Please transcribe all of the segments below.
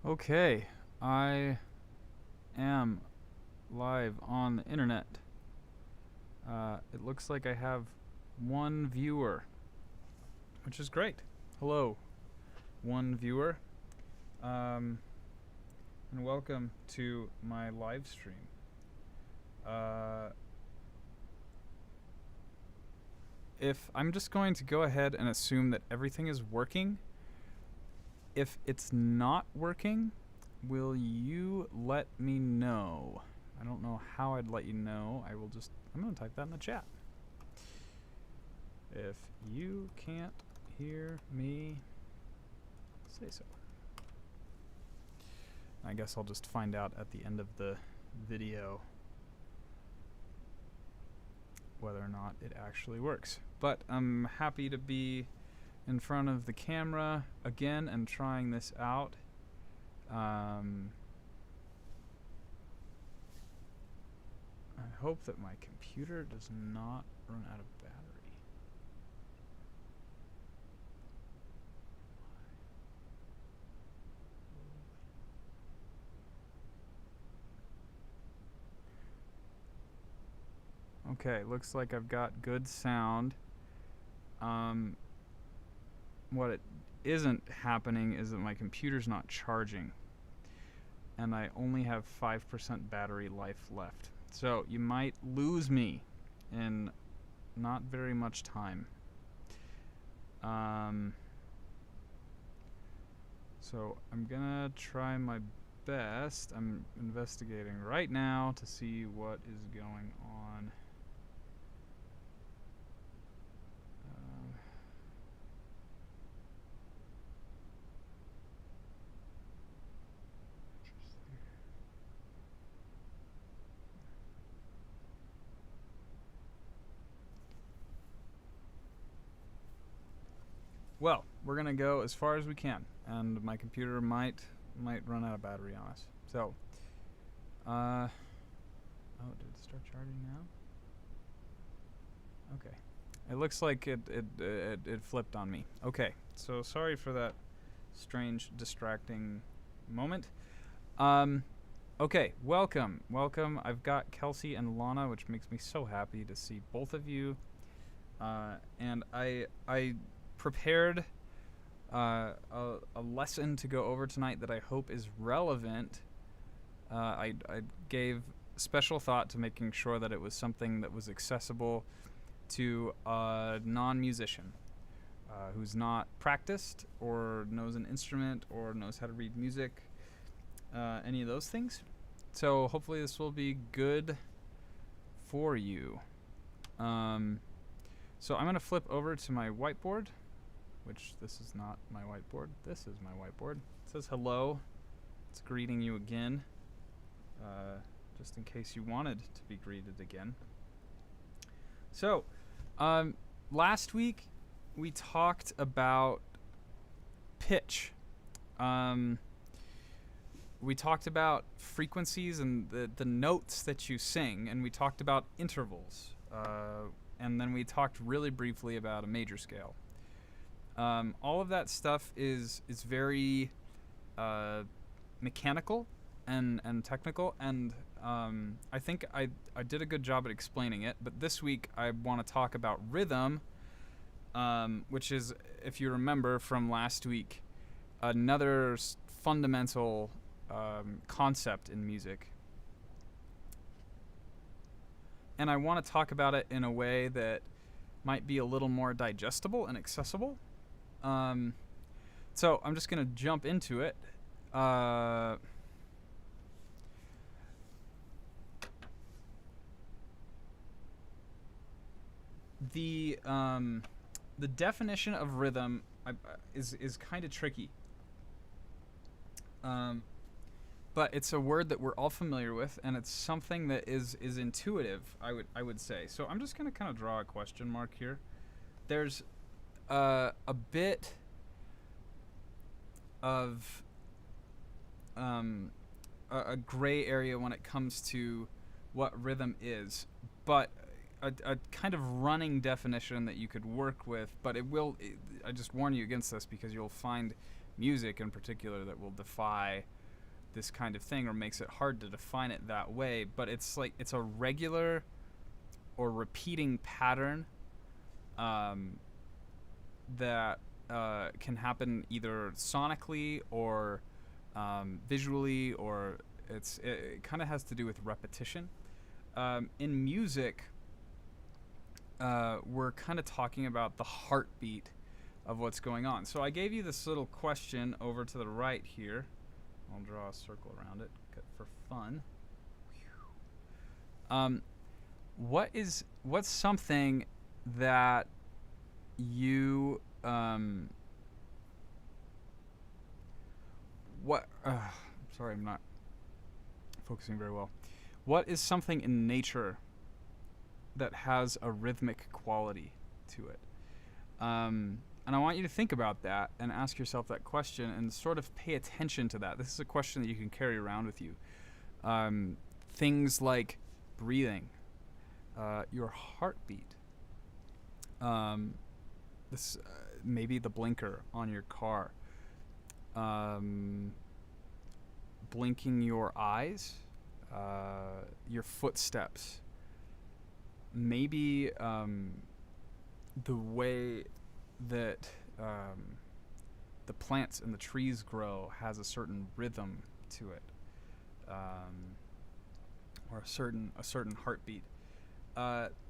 Okay, I am live on the internet. It looks like I have one viewer, which is great. Hello, one viewer, and welcome to my live stream. If I'm just going to go ahead and assume that everything is working, if it's not working, will you let me know? I don't know how I'd let you know. I'm going to type that in the chat. If you can't hear me, say so. I guess I'll just find out at the end of the video whether or not it actually works. But I'm happy to be in front of the camera again and trying this out. I hope that my computer does not run out of battery. Okay, looks like I've got good sound. What it isn't happening is that my computer's not charging, and I only have 5% battery life left. So you might lose me in not very much time. So I'm gonna try my best. I'm investigating right now to see what is going on. Well, we're gonna go as far as we can, and my computer might run out of battery on us. So, oh, did it start charging now? Okay, it looks like it flipped on me. Okay, so sorry for that strange, distracting moment. Okay, welcome. I've got Kelsey and Lana, which makes me so happy to see both of you. And I prepared a lesson to go over tonight that I hope is relevant. I gave special thought to making sure that it was something that was accessible to a non-musician who's not practiced or knows an instrument or knows how to read music, any of those things. So hopefully this will be good for you. So I'm going to flip over to my whiteboard, which this is not my whiteboard. This is my whiteboard. It says hello. It's greeting you again, just in case you wanted to be greeted again. So, last week we talked about pitch. We talked about frequencies and the notes that you sing, and we talked about intervals. And then we talked really briefly about a major scale. All of that stuff is very mechanical and technical, and I think I did a good job at explaining it. But this week I want to talk about rhythm, which is, if you remember from last week, another fundamental concept in music. And I want to talk about it in a way that might be a little more digestible and accessible. So I'm just going to jump into it. The definition of rhythm is kind of tricky. But it's a word that we're all familiar with, and it's something that is intuitive, I would say. So I'm just going to kind of draw a question mark here. There's a bit of a gray area when it comes to what rhythm is, but a kind of running definition that you could work with. But I just warn you against this, because you'll find music in particular that will defy this kind of thing, or makes it hard to define it that way. But it's like it's a regular or repeating pattern that can happen either sonically or visually, or it kind of has to do with repetition. In music, we're kind of talking about the heartbeat of what's going on. So I gave you this little question over to the right here. I'll draw a circle around it for fun. What's something that you sorry, I'm not focusing very well. What is something in nature that has a rhythmic quality to it? And I want you to think about that and ask yourself that question and sort of pay attention to that. This is a question that you can carry around with you. Things like breathing, your heartbeat, this maybe the blinker on your car, blinking your eyes, your footsteps, maybe the way that the plants and the trees grow has a certain rhythm to it, or a certain heartbeat.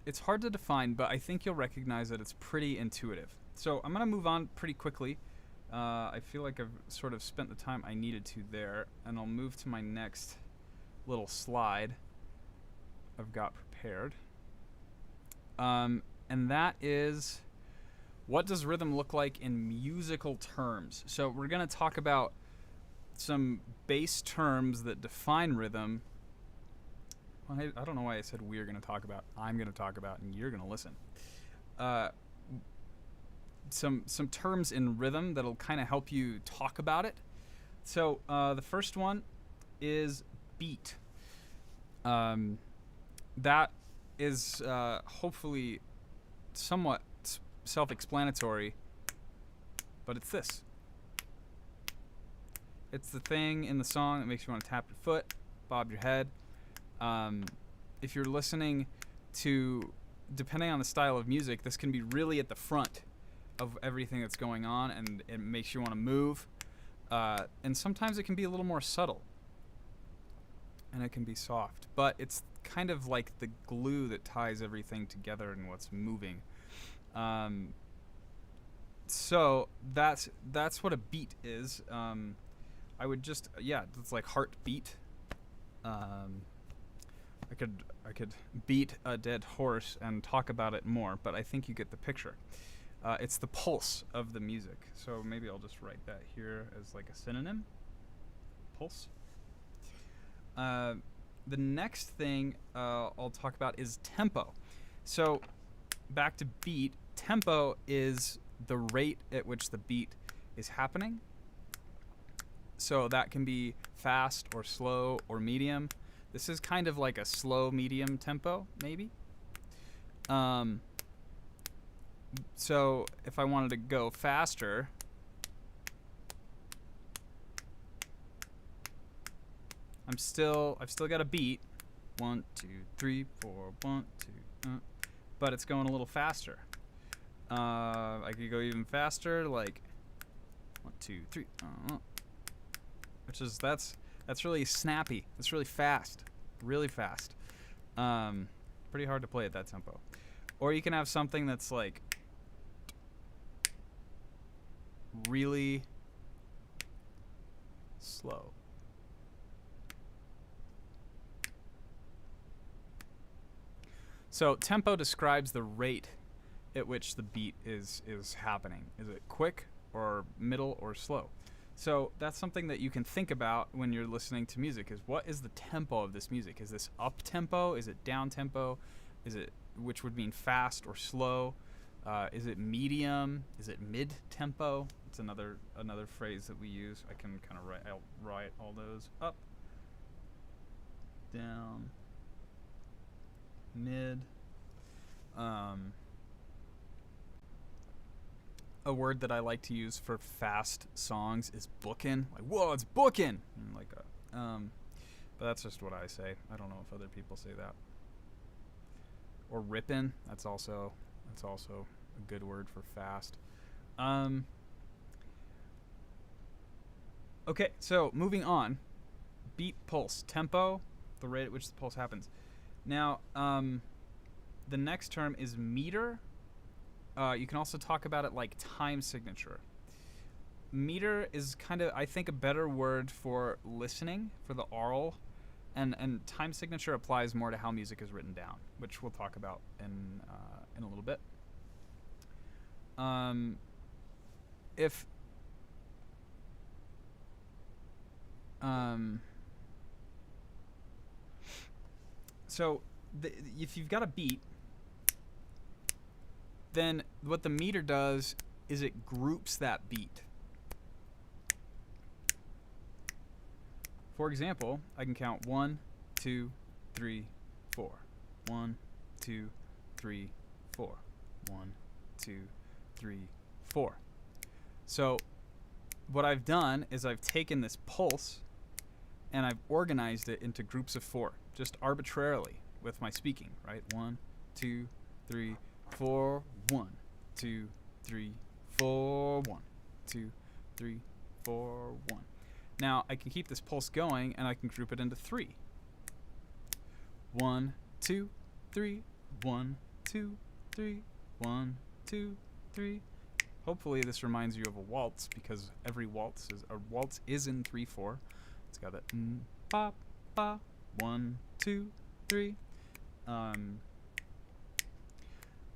It's hard to define, but I think you'll recognize that it's pretty intuitive. So I'm going to move on pretty quickly. I feel like I've sort of spent the time I needed to there, and I'll move to my next little slide I've got prepared. And that is, what does rhythm look like in musical terms? So we're going to talk about some base terms that define rhythm. Well, I don't know why I said we're going to talk about. I'm going to talk about, and you're going to listen. Some terms in rhythm that'll kind of help you talk about it. So the first one is beat. That is hopefully somewhat self-explanatory, but it's this. It's the thing in the song that makes you want to tap your foot, bob your head. If you're listening to, depending on the style of music, this can be really at the front of everything that's going on, and it makes you want to move. And sometimes it can be a little more subtle, and it can be soft, but it's kind of like the glue that ties everything together and what's moving. So that's what a beat is. I would just, it's like heartbeat. I could beat a dead horse and talk about it more, but I think you get the picture. It's the pulse of the music. So maybe I'll just write that here as like a synonym. Pulse. The next thing I'll talk about is tempo. So back to beat. Tempo is the rate at which the beat is happening. So that can be fast or slow or medium. This is kind of like a slow medium tempo, maybe. So if I wanted to go faster, I've still got a beat. 1, 2, 3, 4, 1, 2, but it's going a little faster. I could go even faster, like 1, 2, 3, which is that's really snappy. It's really fast, really fast. Pretty hard to play at that tempo. Or you can have something that's like really slow. So tempo describes the rate at which the beat is happening. Is it quick or middle or slow? So that's something that you can think about when you're listening to music, is what is the tempo of this music? Is this up tempo? Is it down tempo? Which would mean fast or slow? Is it medium? Is it mid tempo? It's another phrase that we use. I can kind of write all those up, down, mid. A word that I like to use for fast songs is bookin'. Like, whoa, it's bookin'! And like But that's just what I say. I don't know if other people say that. Or rippin'. That's also a good word for fast. Okay, so moving on. Beat, pulse, tempo, the rate at which the pulse happens. Now, the next term is meter. You can also talk about it like time signature. Meter is kind of, I think, a better word for listening, for the aural, and time signature applies more to how music is written down, which we'll talk about in a little bit. So if you've got a beat, then what the meter does is it groups that beat. For example, I can count 1, 2, 3, 4. 1, 2, 3, 4. 1, 2, 3, 4. So what I've done is I've taken this pulse and I've organized it into groups of 4, just arbitrarily with my speaking, right? 1, 2, 3, 4. 1, 2, 3, 4. 1, 2, 3, 4. 1. Now, I can keep this pulse going, and I can group it into 3. 1, 2, 3, 1, 2, 3, 1, 2, 3. Hopefully this reminds you of a waltz, because every waltz is in 3/4. It's got that ba ba 1, 2, 3.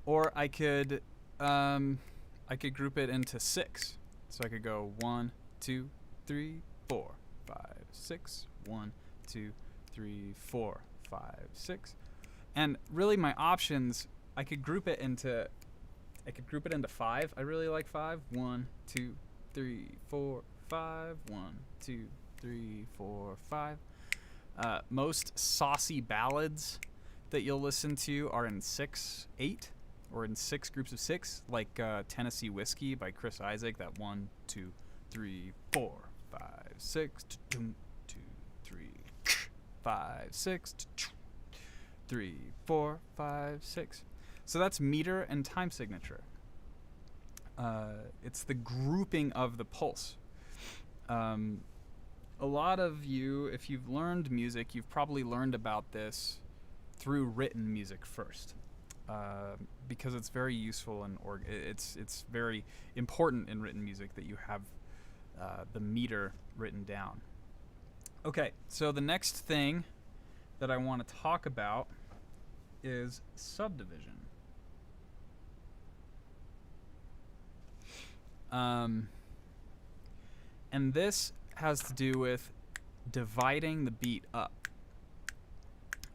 Or I could group it into 6. So I could go 1, 2, 3, 4, 5, 6. 1, 2, 3, 4, 5, 6. And really my options, I could group it into 5. I really like 5. 1, 2, 3, 4, 5. 1, 2, 3, 4, 5. Most saucy ballads that you'll listen to are in 6, 8, or in 6 groups of 6, like Tennessee Whiskey by Chris Isaak. That 1, 2, 3, 4, 5, 6, 2, 3, 5, 6, 3, 4, 5, 6. So that's meter and time signature. It's the grouping of the pulse. A lot of you, if you've learned music, you've probably learned about this through written music first, because it's very useful and it's very important in written music that you have the meter written down. Okay, so the next thing that I want to talk about is subdivision. And this has to do with dividing the beat up.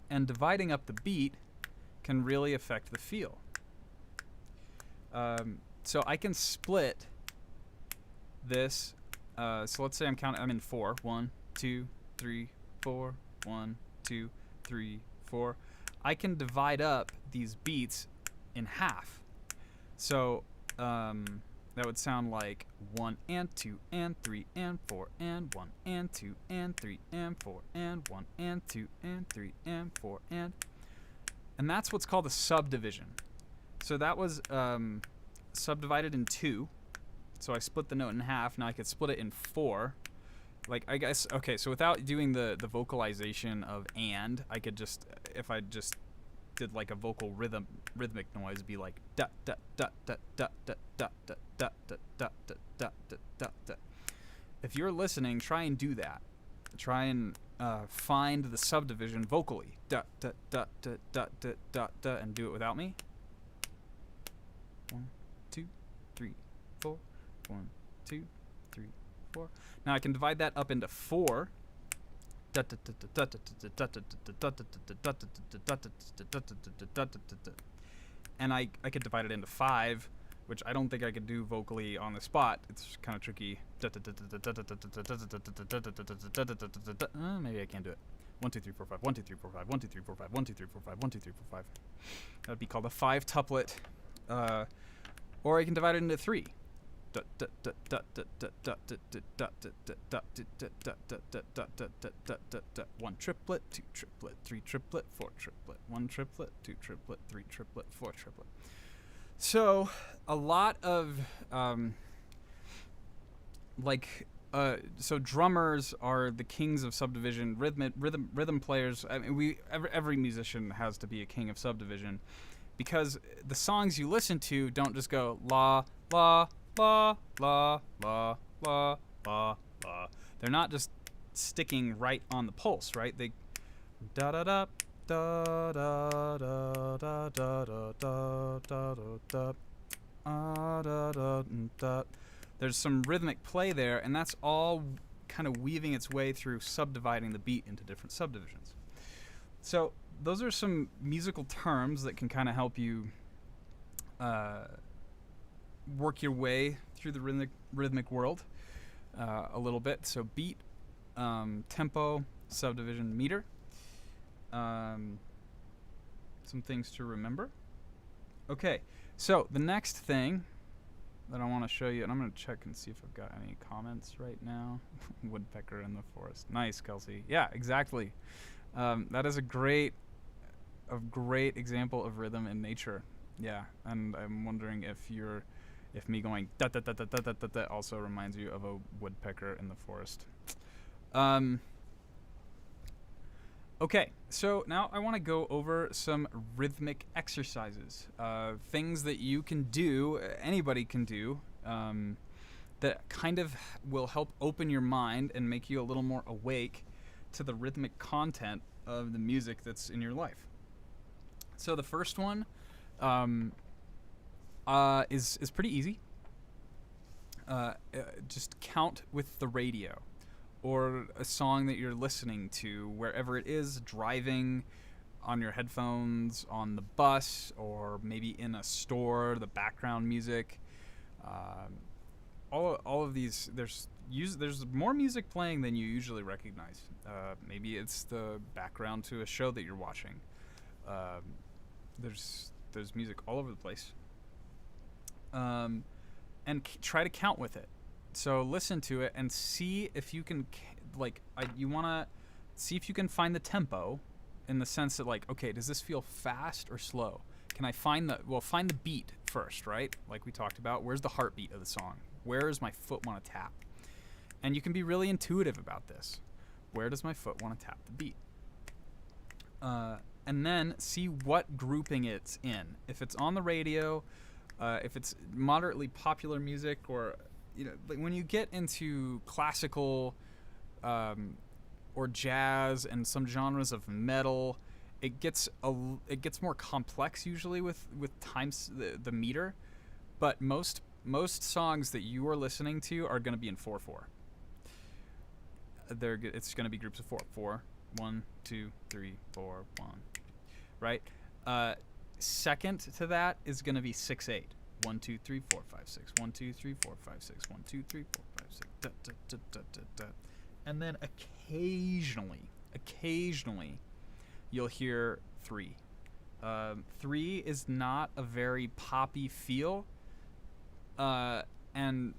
And dividing up the beat can really affect the feel. So I can split this. So let's say I'm in 4. 1, 2, 3, 4. 1, 2, 3, 4. I can divide up these beats in half. So that would sound like 1 and 2 and 3 and 4 and 1 and 2 and 3 and 4 and 1 and 2 and 3 and 4 and that's what's called a subdivision. So that was subdivided in 2. So I split the note in half. Now I could split it in 4. Like, I guess, okay, so without doing the vocalization of and, I could just, if I just did like a vocal rhythmic noise, be like da da da da da da da da da da da da da da da. If you're listening, try and do that. Try and find the subdivision vocally. Da da da da da da da da, and do it without me. 1, 2, 3, 4. 1, 2, 3, 4. Now I can divide that up into 4. And I could divide it into 5, which I don't think I could do vocally on the spot. It's kind of tricky. Maybe I can do it. 1, 2, 3, 4, 5. 1, 2, 3, 4, 5. 1, 2, 3, 4, 5. 1, 2, 3, 4, 5. 1, 2, 3, 4, 5. That would be called a 5-tuplet. Or I can divide it into 3. One triplet, two triplet, three triplet, four triplet, one triplet, two triplet, three triplet, four triplet. So a lot of so drummers are the kings of subdivision. Rhythm players. I mean, every musician has to be a king of subdivision, because the songs you listen to don't just go la la la la la la la la. They're not just sticking right on the pulse, right? They da da da da da da da da da da da da da da. There's some rhythmic play there, and that's all kind of weaving its way through subdividing the beat into different subdivisions. So those are some musical terms that can kind of help you work your way through the rhythmic world a little bit. So beat, tempo, subdivision, meter. Some things to remember. Okay, so the next thing that I want to show you, and I'm going to check and see if I've got any comments right now. Woodpecker in the forest. Nice, Kelsey. Yeah, exactly. That is a great example of rhythm in nature. Yeah, and I'm wondering if me going da da da da da da da da also reminds you of a woodpecker in the forest. Okay, so now I want to go over some rhythmic exercises, things that you can do, anybody can do, that kind of will help open your mind and make you a little more awake to the rhythmic content of the music that's in your life. So the first one is pretty easy. Just count with the radio, or a song that you're listening to wherever it is, driving, on your headphones, on the bus, or maybe in a store, the background music. All of these, there's more music playing than you usually recognize. Maybe it's the background to a show that you're watching. There's music all over the place. And try to count with it. So listen to it and see if you can, you want to see if you can find the tempo, in the sense that, like, okay, does this feel fast or slow? Can I find find the beat first, right? Like we talked about, where's the heartbeat of the song? Where does my foot want to tap? And you can be really intuitive about this. Where does my foot want to tap the beat? And then see what grouping it's in. If it's on the radio, if it's moderately popular music, or like when you get into classical or jazz and some genres of metal, it gets more complex usually with times the meter. But most songs that you are listening to are going to be in 4/4. It's going to be groups of 4. 4, 1, 2, 3, 4, 1, right? Second to that is going to be 6/8. 1, 2, 3, 4, 5, 6. 1, 2, 3, 4, 5, 6. 1, 2, 3, 4, 5, 6. Da, da, da, da, da, da. And then occasionally, you'll hear 3. 3 is not a very poppy feel, and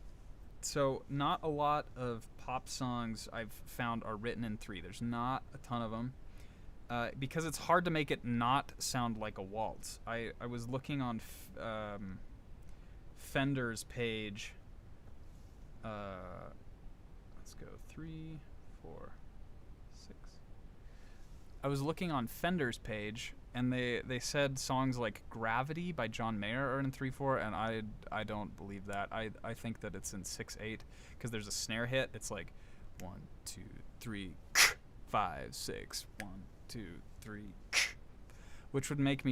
so not a lot of pop songs I've found are written in 3. There's not a ton of them. Because it's hard to make it not sound like a waltz. I was looking on Fender's page. Let's go 3, 4, 6. I was looking on Fender's page, and they said songs like Gravity by John Mayer are in 3/4, and I don't believe that. I think that it's in 6/8, because there's a snare hit. It's like 1, 2, 3, 5, 6, 1, 2, 3, which would makes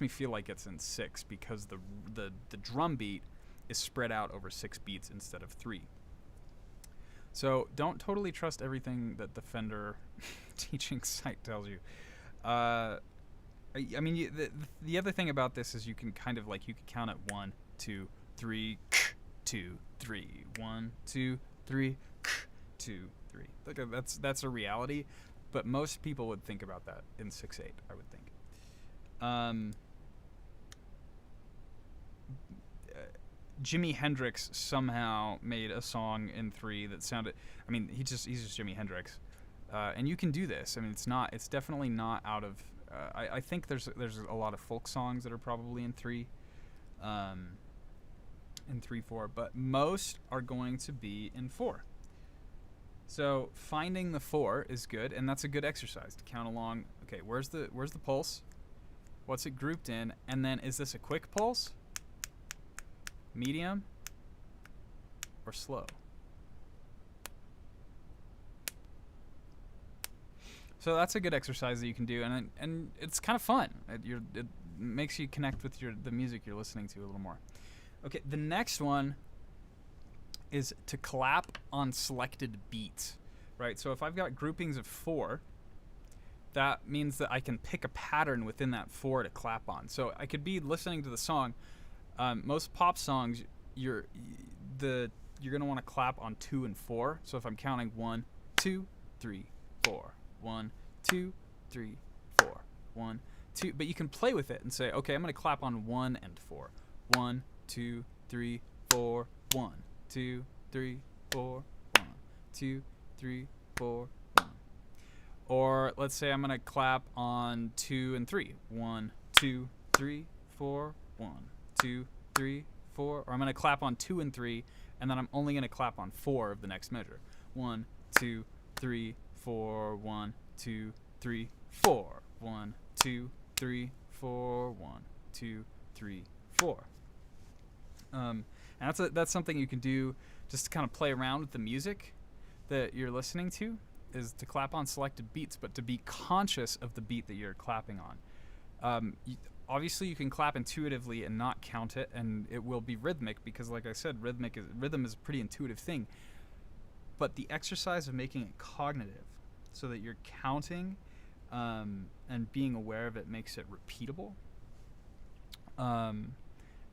me feel like it's in 6, because the drum beat is spread out over 6 beats instead of 3. So don't totally trust everything that the Fender teaching site tells you. I mean, the other thing about this is you can kind of you can count at 1, 2, 3, 2, 3, 1, 2, 3, 2, 3. That's a reality. But most people would think about that in 6/8, I would think. Jimi Hendrix somehow made a song in 3 that sounded. I mean, he's just Jimi Hendrix, and you can do this. I mean, it's definitely not out of. I think there's a lot of folk songs that are probably in 3, in 3/4, but most are going to be in 4. So finding the 4 is good, and that's a good exercise to count along. Okay, where's the pulse? What's it grouped in? And then is this a quick pulse, medium, or slow? So that's a good exercise that you can do, and it's kind of fun. It makes you connect with the music you're listening to a little more. Okay, the next one is to clap on selected beats, right? So if I've got groupings of 4, that means that I can pick a pattern within that 4 to clap on. So I could be listening to the song. Most pop songs, you're gonna want to clap on 2 and 4. So if I'm counting 1, 2, 3, 4, 1, 2, 3, 4, 1, 2, but you can play with it and say, okay, I'm gonna clap on 1 and 4. 1, 2, 3, 4, 1, 2, 3, 4, 1, 2, 3, 4, 1. Or let's say I'm gonna clap on 2 and 3. 1, 2, 3, 4, 1, 2, 3, 4. Or I'm gonna clap on 2 and 3, and then I'm only gonna clap on 4 of the next measure. 1, 2, 3, 4, 1, 2, 3, 4. 1, 2, 3, 4, 1, 2, 3, 4. And that's something you can do just to kind of play around with the music that you're listening to, is to clap on selected beats, but to be conscious of the beat that you're clapping on. Obviously, you can clap intuitively and not count it, and it will be rhythmic because, like I said, rhythm is a pretty intuitive thing. But the exercise of making it cognitive, so that you're counting and being aware of it, makes it repeatable.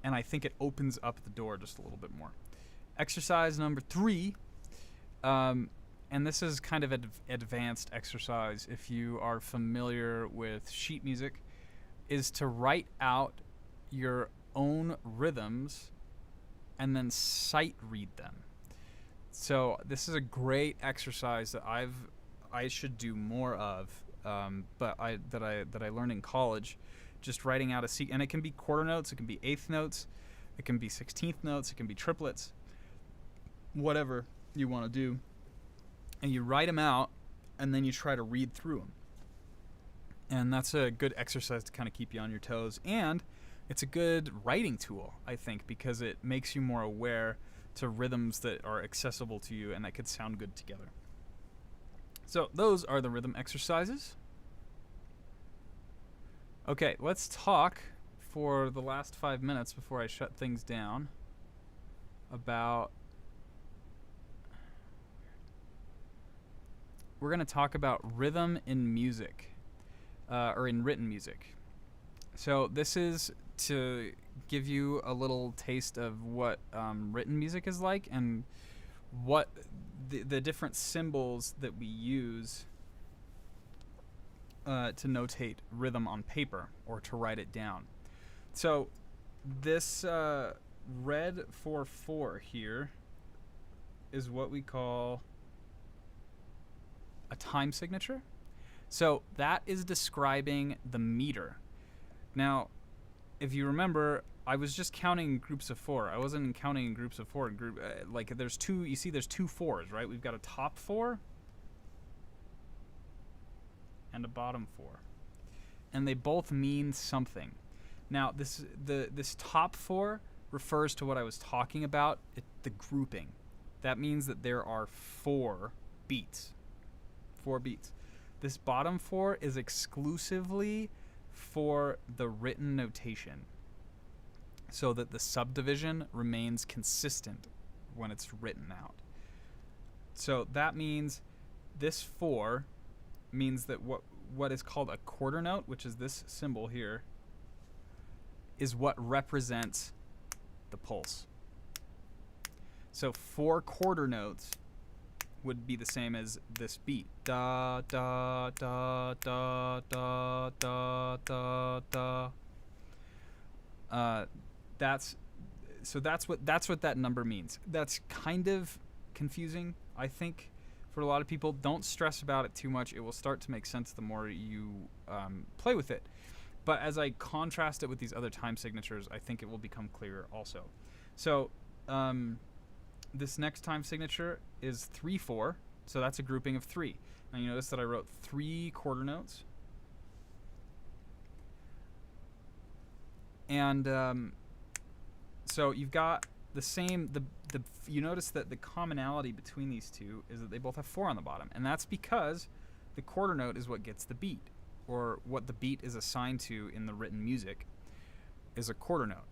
And I think it opens up the door just a little bit more. Exercise number 3, and this is kind of an advanced exercise if you are familiar with sheet music, is to write out your own rhythms and then sight read them. So this is a great exercise that I should do more of, but I learned in college. Just writing out and it can be quarter notes, it can be eighth notes, it can be 16th notes, it can be triplets, whatever you want to do. And you write them out, and then you try to read through them. And that's a good exercise to kind of keep you on your toes. And it's a good writing tool, I think, because it makes you more aware to rhythms that are accessible to you and that could sound good together. So those are the rhythm exercises. Okay, let's talk for the last 5 minutes before I shut things down about... We're going to talk about rhythm in music, or in written music. So this is to give you a little taste of what written music is like, and what the different symbols that we use to notate rhythm on paper or to write it down. So this red 4/4 here is what we call a time signature. So that is describing the meter. Now, if you remember, I was just counting groups of 4. I wasn't counting in groups of 4. Like there's 2. You see, there's 2 4s, right? We've got a top 4 and a bottom 4, and they both mean something. Now, this top 4 refers to what I was talking about, the grouping. That means that there are 4 beats. 4 beats. This bottom 4 is exclusively for the written notation, so that the subdivision remains consistent when it's written out. So that means this 4 means that what is called a quarter note, which is this symbol here, is what represents the pulse. So 4 quarter notes would be the same as this beat. Da da da da da da da da. so that's what that number means. That's kind of confusing, I think, for a lot of people. Don't stress about it too much. It will start to make sense the more you play with it. But as I contrast it with these other time signatures, I think it will become clearer also. So this next time signature is 3/4, so that's a grouping of 3. Now you notice that I wrote 3 quarter notes. And so you've got the same, you notice that the commonality between these two is that they both have 4 on the bottom. And that's because the quarter note is what gets the beat, or what the beat is assigned to in the written music is a quarter note.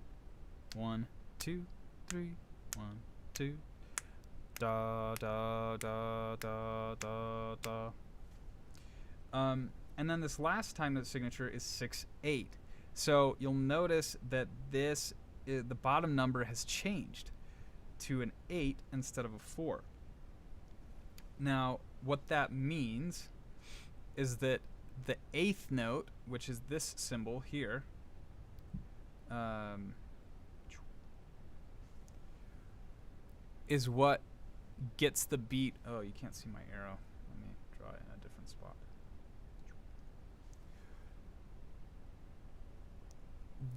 1, 2, 3, 1, 2. Da, da, da, da, da, da. And then this last time note signature is 6/8. So you'll notice that the bottom number has changed to an 8 instead of a 4. Now, what that means is that the 8th note, which is this symbol here, is what gets the beat. Oh, you can't see my arrow. Let me draw it in a different spot.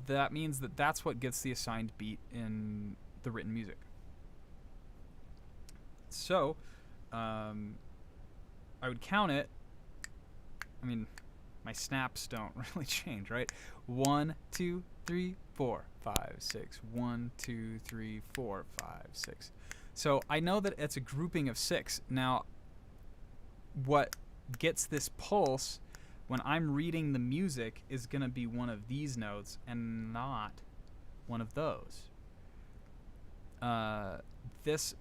That means that that's what gets the assigned beat in the written music. So, I would count it. I mean, my snaps don't really change, right? 1, 2, 3, 4, 5, 6. 1, 2, 3, 4, 5, 6. So I know that it's a grouping of 6. Now, what gets this pulse when I'm reading the music is going to be one of these notes and not one of those. This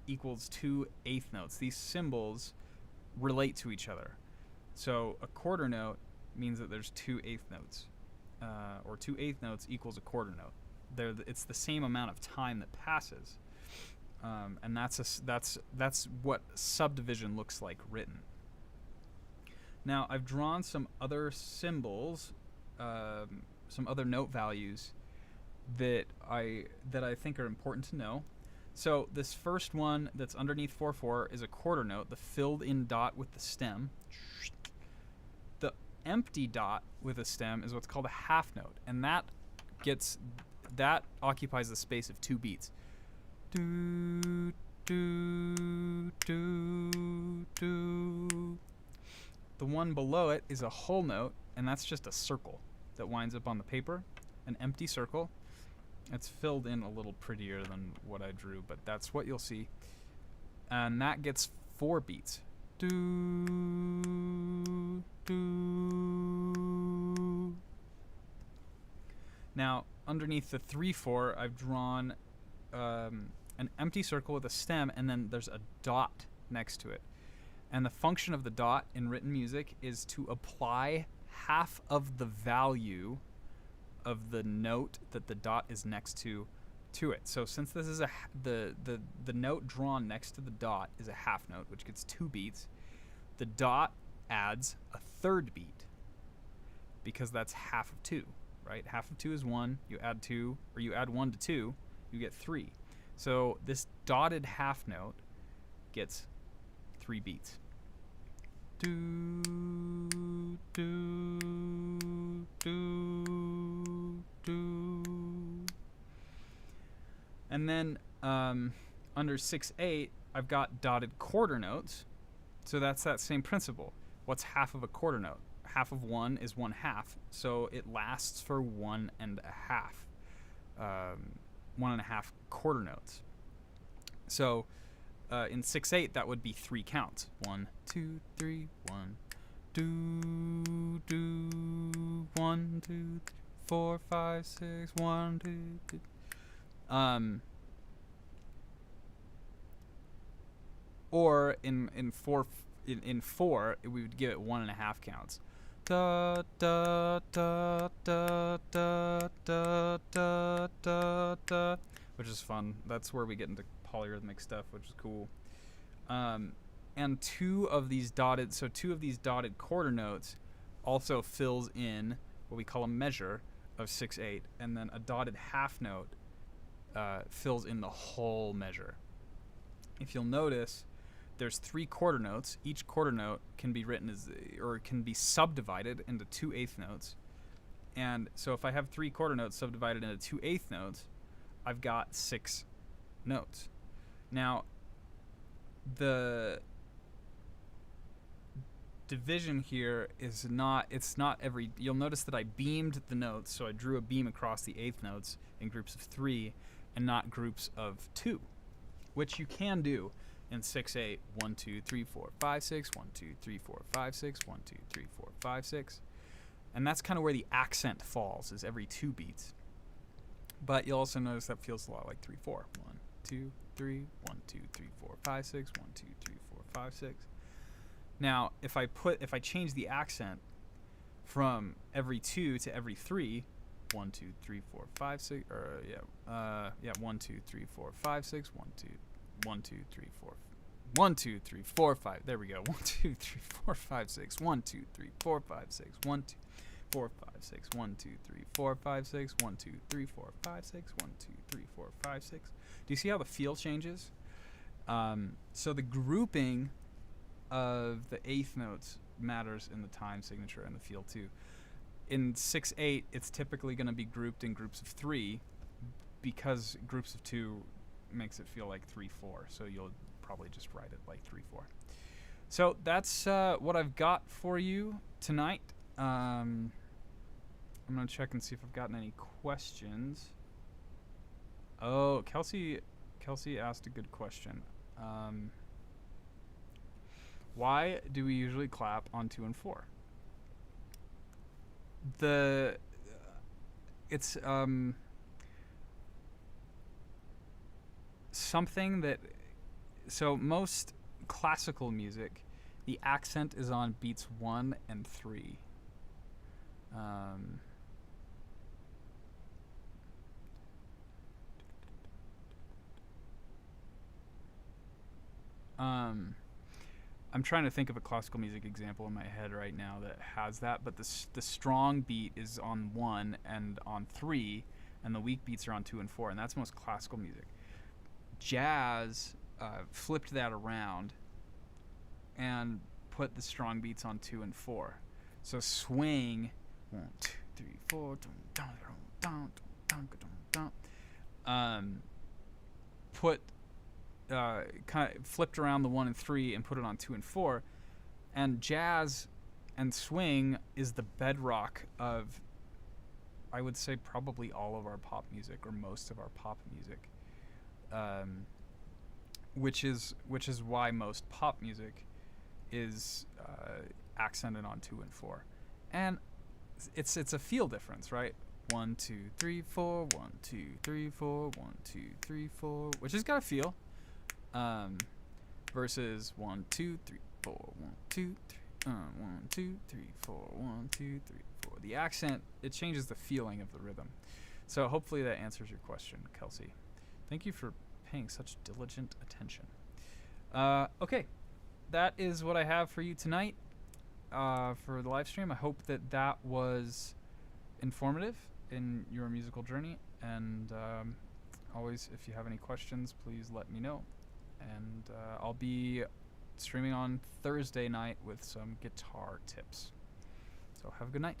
equals 2 eighth notes. These symbols relate to each other. So a quarter note means that there's 2 eighth notes, or 2 eighth notes equals a quarter note. It's the same amount of time that passes, and that's what subdivision looks like written. Now I've drawn some other symbols, some other note values that I think are important to know. So this first one that's underneath 4/4 is a quarter note, the filled in dot with the stem. The empty dot with a stem is what's called a half note, and that occupies the space of 2 beats. Do, do, do, do. The one below it is a whole note, and that's just a circle that winds up on the paper, an empty circle. It's filled in a little prettier than what I drew, but that's what you'll see. And that gets 4 beats. Do, do. Now, underneath the 3/4, I've drawn an empty circle with a stem, and then there's a dot next to it. And the function of the dot in written music is to apply half of the value of the note that the dot is next to it. So since this is the note drawn next to the dot is a half note, which gets 2 beats, the dot adds a 3rd beat because that's half of 2, right? Half of 2 is 1. You add 2, or you add 1 to 2, you get 3. So this dotted half note gets 3 beats. Do, do, do, do. And then under 6/8, I've got dotted quarter notes. So that's that same principle. What's half of a quarter note? Half of 1 is 1/2. So it lasts for 1.5. 1.5 quarter notes. So in 6/8, that would be 3 counts. 1, 2, 3, 1. Do, do, 1, 2, 3, 4, 5, 6, 1, 2, 3. Or in 4, we would give it 1.5 counts. Da da da da da da da da da, which is fun. That's where we get into polyrhythmic stuff, which is cool. And 2 of these dotted quarter notes also fills in what we call a measure of 6/8, and then a dotted half note fills in the whole measure. If you'll notice, there's 3 quarter notes. Each quarter note can be written as, or can be subdivided into 2/8 notes. And so if I have 3 quarter notes subdivided into 2/8 notes, I've got 6 notes. Now, the division here is not, it's not every, you'll notice that I beamed the notes, so I drew a beam across the 8th notes in groups of 3 and not groups of 2, which you can do in 6/8, 1, 2, 3, 4, 5, 6, 1, 2, 3, 4, 5, 6, 1, 2, 3, 4, 5, 6. And that's kind of where the accent falls, is every 2 beats. But you'll also notice that feels a lot like 3, 4. 1, 2, 3, 1, 2, 3, 4, 5, 6, 1, 2, 3, 4, 5, 6. Now, if I change the accent from every 2 to every 3, 1, 2, 3, 4, 5, 6, or 1, 2, 3, 4, 5, 6, 1, 2, 1, 2, 3, 4, 1, 2, 3, 4, 5. There we go. 1, 2, 3, 4, 5, 6. 1, 2, 3, 4, 5, 6. 1, 2, 4, 5, 6. 1, 2, 3, 4, 5, 6. 1, 2, 3, 4, 5, 6. 1, 2, 3, 4, 5, 6. Do you see how the feel changes? So the grouping of the 8th notes matters in the time signature and the feel too. In 6/8, it's typically going to be grouped in groups of 3 because groups of 2 makes it feel like 3/4. So you'll probably just write it like 3/4. So that's what I've got for you tonight. I'm going to check and see if I've gotten any questions. Oh, Kelsey asked a good question. Why do we usually clap on 2 and 4? It's something that, so most classical music, the accent is on beats 1 and 3. I'm trying to think of a classical music example in my head right now that has that, but the strong beat is on 1 and on 3, and the weak beats are on 2 and 4, and that's most classical music. Jazz flipped that around and put the strong beats on 2 and 4. So swing, 1, 2, 3, 4, put kind of flipped around the 1 and 3 and put it on 2 and 4, and jazz and swing is the bedrock of, I would say, probably all of our pop music, or most of our pop music, which is why most pop music is accented on 2 and 4, and it's a feel difference, right? 1, 2, 3, 4, 1, 2, 3, 4, 1, 2, 3, 4, which has got a feel. Versus 1, 2, 3, 4, 1, 2, 3, 1, 2, 3, 4, 1, 2, 3, 4. The accent, it changes the feeling of the rhythm. So hopefully that answers your question, Kelsey. Thank you for paying such diligent attention. Okay, that is what I have for you tonight for the live stream. I hope that was informative in your musical journey. And always, if you have any questions, please let me know. And I'll be streaming on Thursday night with some guitar tips. So have a good night.